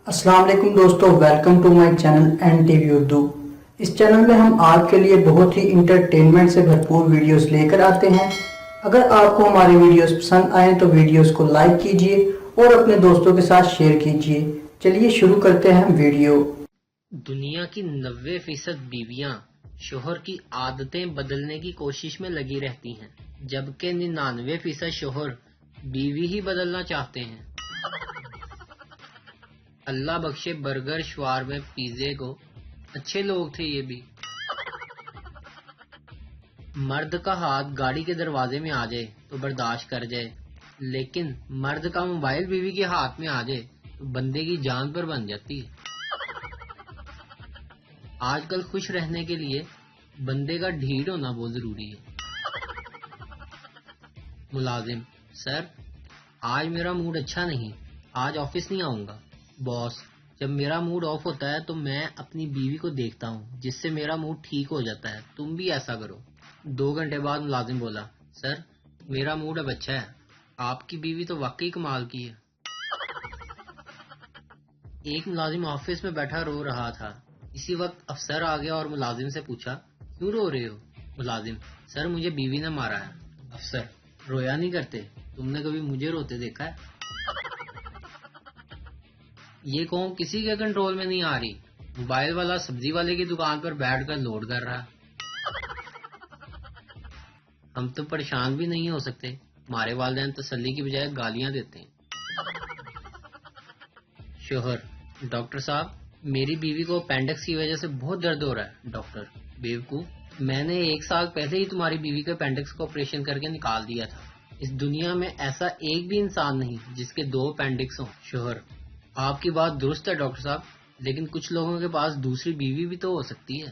السلام علیکم دوستو، welcome to my channel N T V Urdu. اس چینل میں ہم آپ کے لیے بہت ہی انٹرٹینمنٹ سے بھرپور ویڈیوز لے کر آتے ہیں۔ اگر آپ کو ہماری ویڈیوز پسند آئیں تو ویڈیوز کو لائک کیجئے اور اپنے دوستوں کے ساتھ شیئر کیجئے۔ چلیے شروع کرتے ہیں ویڈیو۔ دنیا کی 90% بیویاں شوہر کی عادتیں بدلنے کی کوشش میں لگی رہتی ہیں، جبکہ 99% شوہر بیوی ہی بدلنا چاہتے ہیں۔ اللہ بخشے برگر، شوارمے، پیزے کو، اچھے لوگ تھے یہ بھی۔ مرد کا ہاتھ گاڑی کے دروازے میں آ جائے تو برداشت کر جائے، لیکن مرد کا موبائل بیوی کے ہاتھ میں آ جائے تو بندے کی جان پر بن جاتی ہے۔ آج کل خوش رہنے کے لیے بندے کا ڈھیٹ ہونا بہت ضروری ہے۔ ملازم: سر آج میرا موڈ اچھا نہیں، آج آفس نہیں آؤں گا۔ باس: جب میرا موڈ آف ہوتا ہے تو میں اپنی بیوی کو دیکھتا ہوں، جس سے میرا موڈ ٹھیک ہو جاتا ہے، تم بھی ایسا کرو۔ 2 گھنٹے بعد ملازم بولا: سر میرا موڈ اب اچھا ہے، آپ کی بیوی تو واقعی کمال کی ہے۔ ایک ملازم آفس میں بیٹھا رو رہا تھا۔ اسی وقت افسر آ گیا اور ملازم سے پوچھا: کیوں رو رہے ہو؟ ملازم: سر مجھے بیوی نے مارا ہے۔ افسر: رویا نہیں کرتے؟ تم نے کبھی مجھے روتے دیکھا ہے؟ یہ قوم کسی کے کنٹرول میں نہیں آ رہی۔ موبائل والا سبزی والے کی دکان پر بیٹھ کر لوڈ کر رہا ہے۔ ہم تو پریشان بھی نہیں ہو سکتے، ہمارے والدین تسلی کی بجائے گالیاں دیتے ہیں۔ شوہر: ڈاکٹر صاحب میری بیوی کو اپینڈکس کی وجہ سے بہت درد ہو رہا ہے۔ ڈاکٹر: بیوقوف، میں نے 1 سال پہلے ہی تمہاری بیوی کے اپینڈکس کو آپریشن کر کے نکال دیا تھا۔ اس دنیا میں ایسا ایک بھی انسان نہیں جس کے 2 اپینڈکس ہوں۔ شوہر: آپ کی بات درست ہے ڈاکٹر صاحب، لیکن کچھ لوگوں کے پاس دوسری بیوی بھی تو ہو سکتی ہے۔